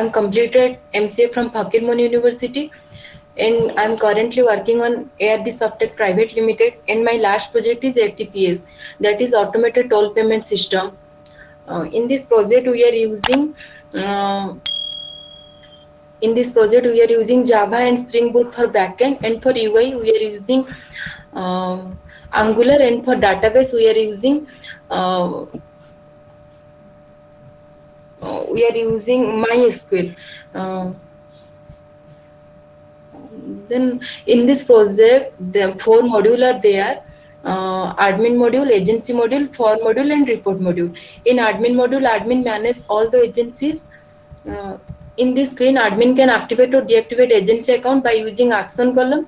I'm completed MCA from Fakir Moni University, and I'm currently working on ARD Softech Private Limited. And my last project is ATPS, that is Automated Toll Payment System. In this project, we are using uh, Java and Spring Boot for backend, and for UI we are using Angular, and for database uh, we are using MySQL. Uh, then in this project, the four modules are there: admin module, agency module, for module, and report module. In admin module, admin manages all the agencies. Uh, in this screen, admin can activate or deactivate agency account by using action column.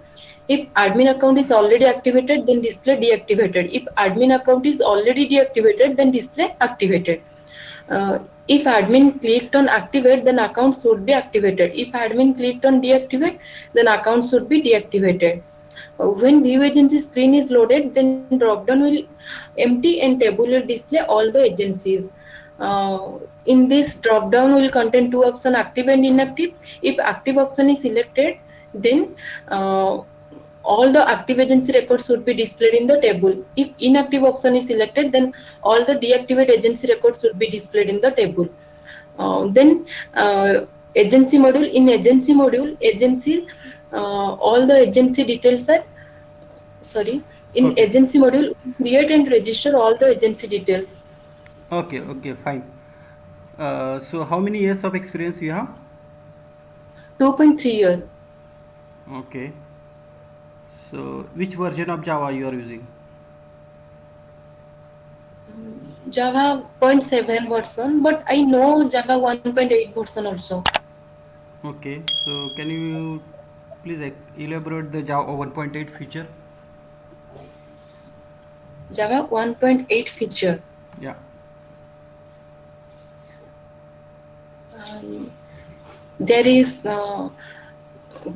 If admin account is already activated, then display deactivated. If admin account is already deactivated, then display activated. If admin clicked on activate, then account should be activated. If admin clicked on deactivate, then account should be deactivated. When view agency screen is loaded, then drop down will empty and table will display all the agencies. In this drop down will contain two options: active and inactive. If active option is selected, then all the active agency records should be displayed in the table. If inactive option is selected, then all the deactivate agency records should be displayed in the table. Then agency module, in agency module, all the agency details are sorry. In Okay. agency module, create and register all the agency details. Okay. Okay. Fine. So how many years of experience you have? 2.3 year. Okay. So which version of Java you are using? Java 0.7 version, but I know Java 1.8 version also. Okay. So can you please elaborate the Java 1.8 feature? Java 1.8 feature. Yeah. Um, there is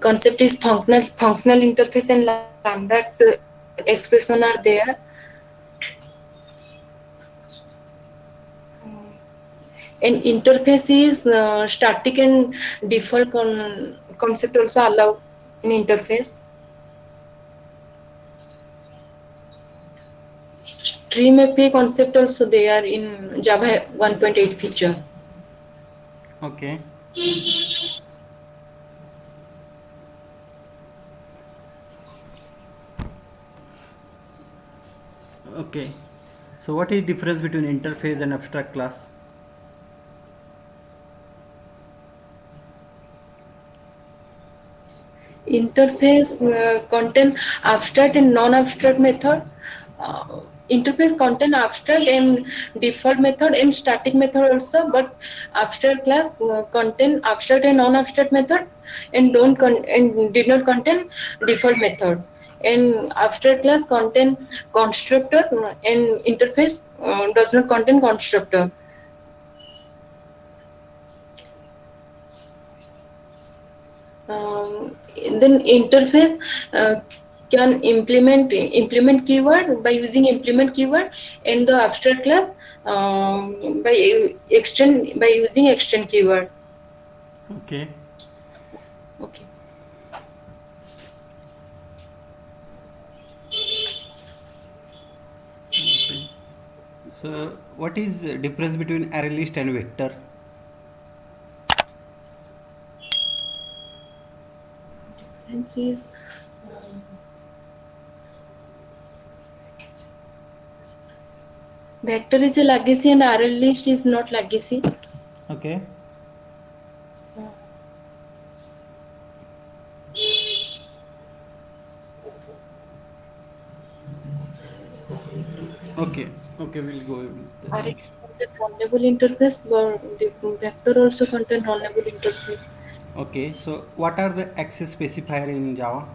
concept is functional interface and lambda expression are there. And interface is static and default concept also allow in interface. Stream API concept also there in Java 1.8 feature. Okay. Okay. So what is difference between interface and abstract class? Interface contain abstract and non-abstract method. Uh, Interface contain abstract and default method and static method also, but abstract class contain abstract and non-abstract method, and and did not contain default method. And abstract class contain constructor, and interface does not contain constructor. Then interface uh, can implement keyword by using implement keyword, and the abstract class by using extend keyword. Okay. Okay. Okay. So what is the difference between array list and vector? Difference is um, vector is a legacy and RL list is not legacy. Okay. Okay. Okay. We'll go with the RL next. contain runnable interface, but the vector also contain runnable interface. Okay. So what are the access specifier in Java?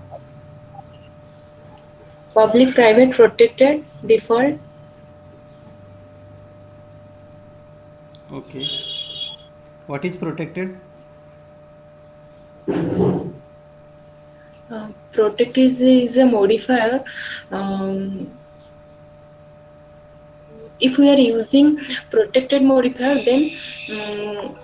Public, private, protected, default. Okay. What is protected? Protect is a modifier. Um, if we are using protected modifier, then um,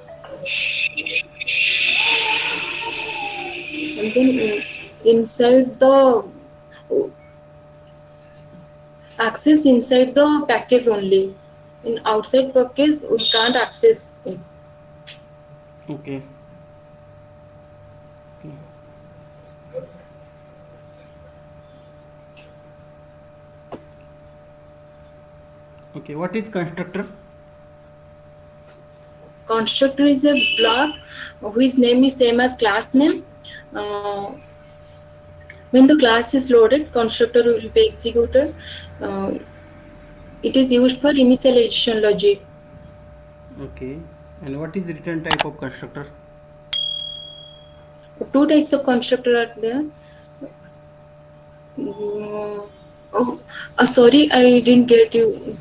then inside the access inside the package only. In outside package we can't access it. Okay. Okay. Okay. What is constructor? Constructor is a block whose name is same as class name. Uh, when the class is loaded, constructor will be executed. Uh, it is used for initialization logic. Okay. And what is return type of constructor? Two types of constructor are there. Mm, oh, sorry, I didn't get you.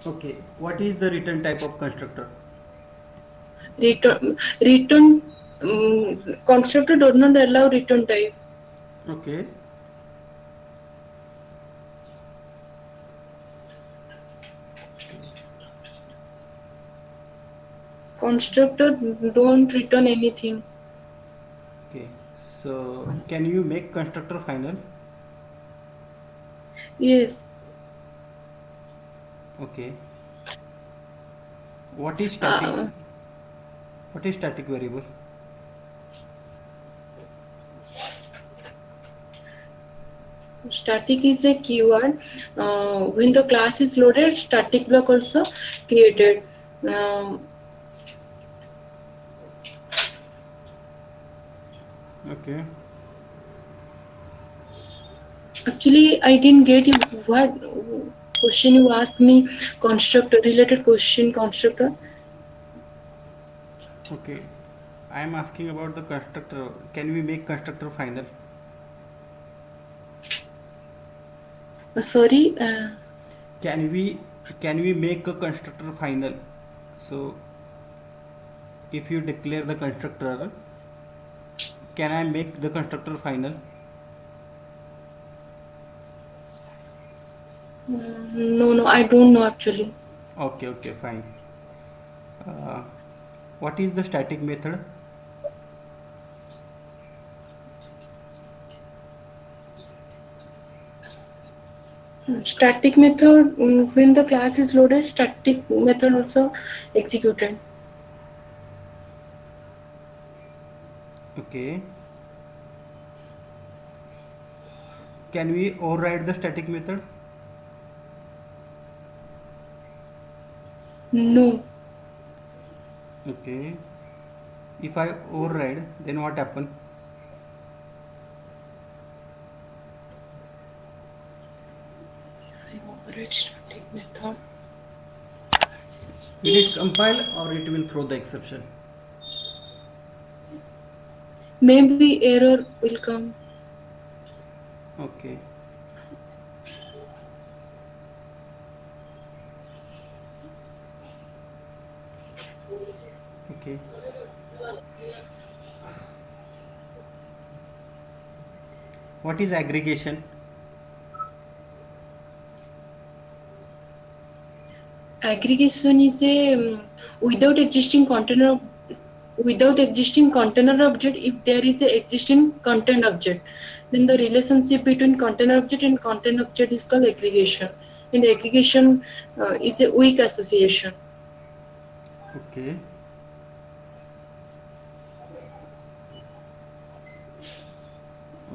Okay. What is the return type of constructor? Return constructor does not allow return type. Okay. Constructor don't return anything. Okay. So can you make constructor final? Yes. Okay. What is static? Uh, What is static variable? Static is a keyword. When the class is loaded, static block also created. Um, Okay. Actually, I didn't get you. What question you asked me? Constructor related question. Constructor. Okay. I am asking about the constructor. Can we make constructor final? Sorry. Can we make a constructor final? So if you declare the constructor, can I make the constructor final? No, no, I don't know actually. Okay, okay, fine. Uh, what is the static method? Static method. When the class is loaded, static method also executed. Okay. Can we override the static method? No. Okay. If I override, then what happen? I operate static method. Will it compile or it will throw the exception? Maybe error will come. Okay. Okay. What is aggregation? Aggregation is a without existing container without existing container object. If there is a existing content object, then the relationship between container object and content object is called aggregation. And aggregation is a weak association. Okay.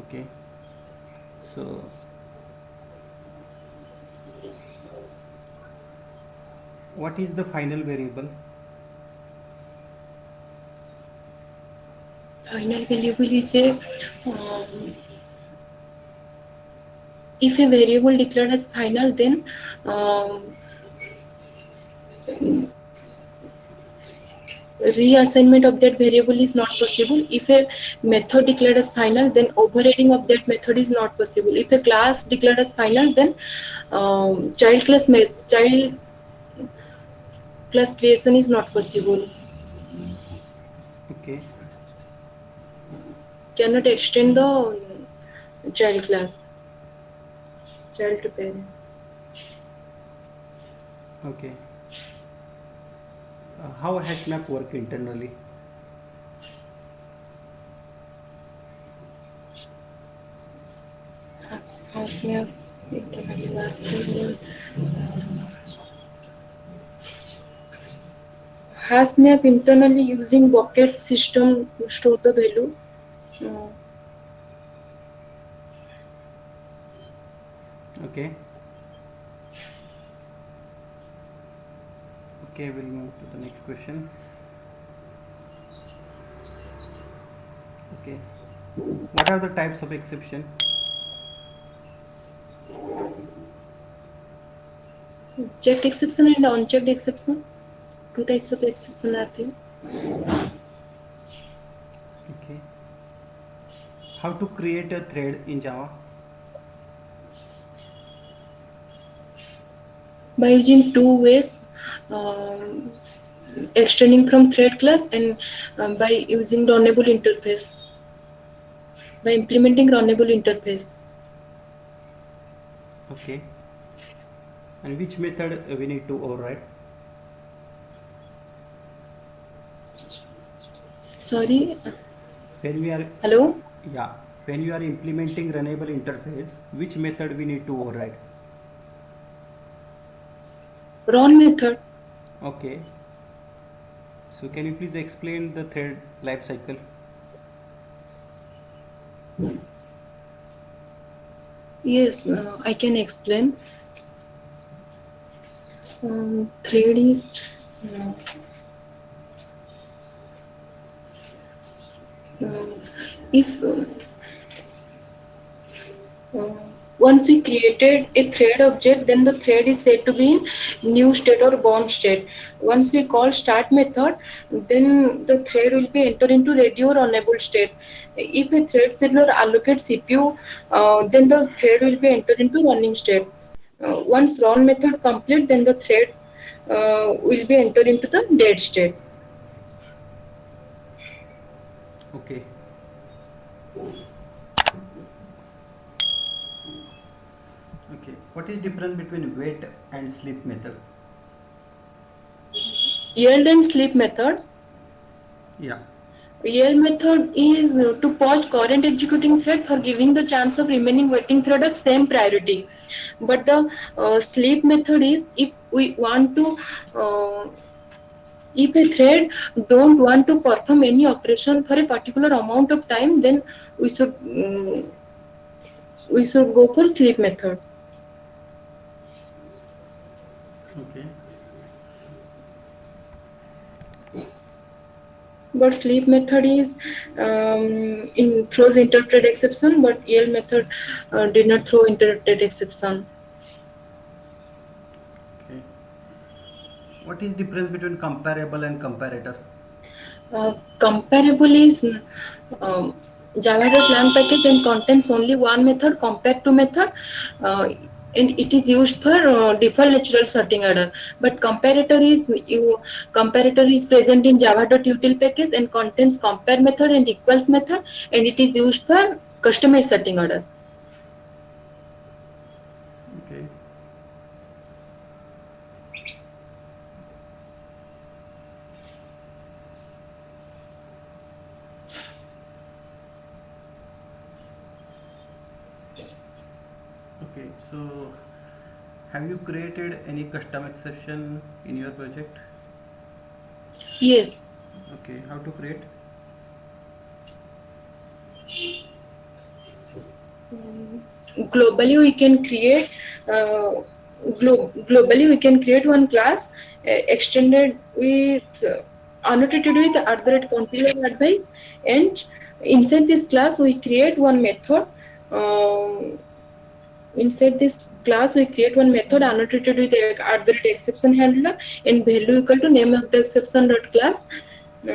Okay. So what is the final variable? Final variable is a um, if a variable declared as final, then um, reassignment of that variable is not possible. If a method declared as final, then overriding of that method is not possible. If a class declared as final, then child class creation is not possible. Okay. Cannot extend the child class, child to parent. Okay. How hash map work internally? Hasmia internally working. Hasmap internally using bucket system to store the value. Uh, Okay. Okay, we'll move to the next question. Okay. What are the types of exception? checked exception and unchecked exception. Two types of exception are there. Okay. How to create a thread in Java? By using two ways, um, extending from thread class and by using runnable interface, by implementing runnable interface. Okay. And which method we need to override? Sorry, When we are, hello, yeah, when you are implementing runnable interface, which method we need to override? run method. Okay. So can you please explain the thread life cycle? Yes, I can explain. Thread is uh, if Uh, once we created a thread object, then the thread is said to be in new state or bound state. Once we call start method, then the thread will be entered into ready or unable state. If a thread scheduler allocates CPU, then the thread will be entered into running state. Once run method complete, then the thread will be entered into the dead state. Okay. Okay. What is difference between wait and sleep method? Yield and sleep method. Yeah. Real method is to pause current executing thread for giving the chance of remaining waiting thread of same priority. But the sleep method is uh, if a thread don't want to perform any operation for a particular amount of time, then we should um, we should go for sleep method. Okay. But sleep method is in throws interpreted exception, but EL method did not throw interpreted exception. Okay. What is difference between comparable and comparator? Comparable is um, Java.lang package and contains only one method, compare to method, uh, and it is used for default natural sorting order. But comparator is present in Java.util package and contains compare method and equals method, and it is used for customized sorting order. Okay. Okay. So have you created any custom exception in your project? Yes. Okay. How to create? Globally we can create uh, globally we can create one class extended with annotated with @continuous advice, and inside this class we create one method. um, Inside this class we create one method annotated with @exception handler and value equal to name of the exception dot class.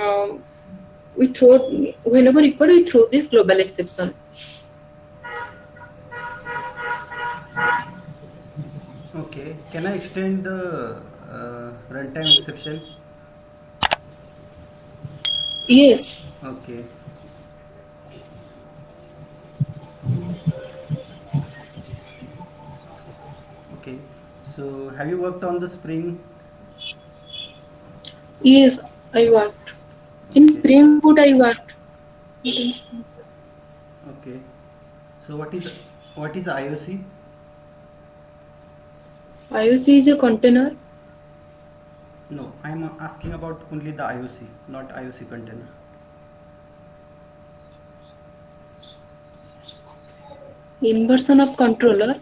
um, we throw Whenever required we throw this global exception. Okay. Can I extend the runtime exception? Yes. Okay. Okay. So have you worked on the Spring? Yes, I worked. In Okay. Spring Boot, I worked. Okay. So What is IOC? IOC is a container. No, I'm asking about only the IOC, not IOC container. Inversion of controller.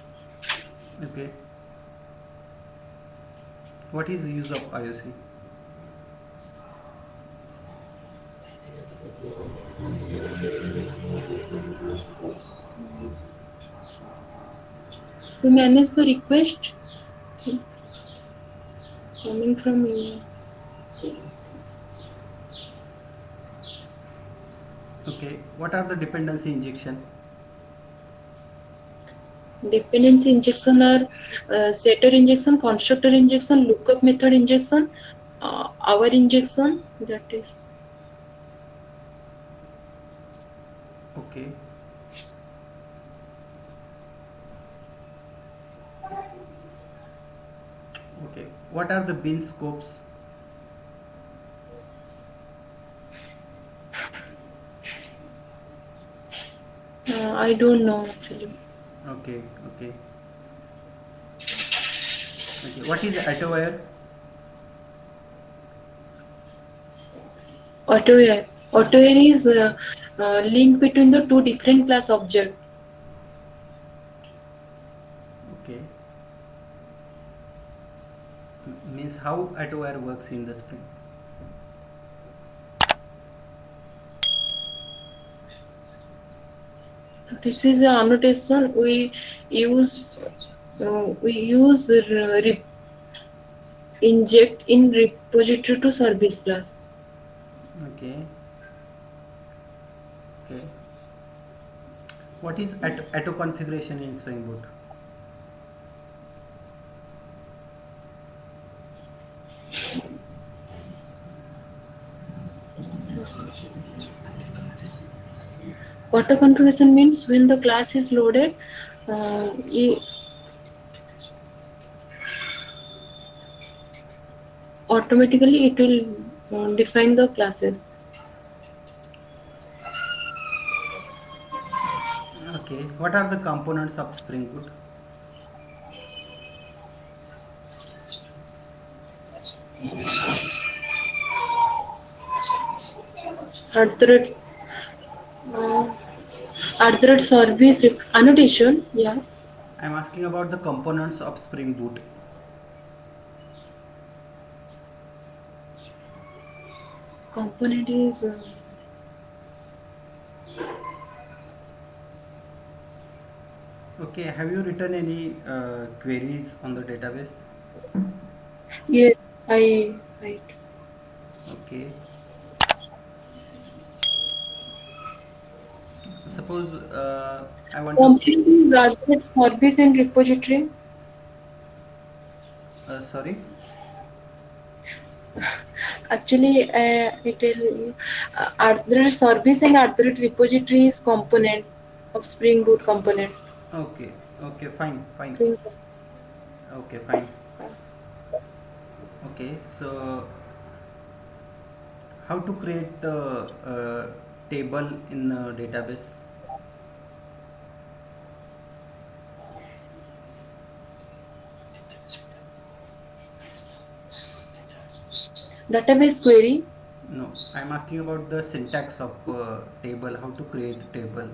Okay. What is the use of IOC? To manage the request coming from Okay. What are the dependency injection? dependency injection are setter injection, constructor injection, lookup method injection, our injection. That is Okay. Okay. What are the bin scopes? I don't know actually. Okay. Okay. Okay. What is AutoWire? Autoware. Autoware is link between the two different class object. Okay. Means how AutoWire works in the Spring? This is the annotation use. We use inject in repository to service class. Okay. Okay. What is auto configuration in Spring Boot? Auto configuration means when the class is loaded, automatically it will define the classes. Okay. What are the components of Spring Boot? At the rate, uh, at the rate service annotation, yeah. I'm asking about the components of Spring Boot. Component is Okay. Have you written any queries on the database? yes. I right. Okay. Suppose I want to. Component is at the rate service and repository. Sorry. Actually, it will at the rate service and at the rate repository is component of Spring Boot component. Okay. Okay. Fine. Fine. Spring Okay. Fine. Okay. So how to create the table in a database? database query. No, I'm asking about the syntax of table. How to create table?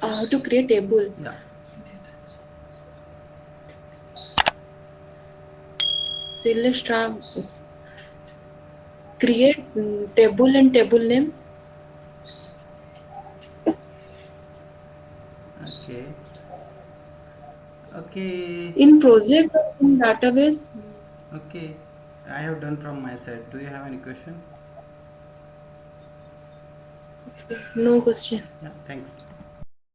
How to create table. Yeah. Select create table and table name. Okay. Okay. In project or in database. Okay. I have done from my side. Do you have any question? No question. Yeah. Thanks.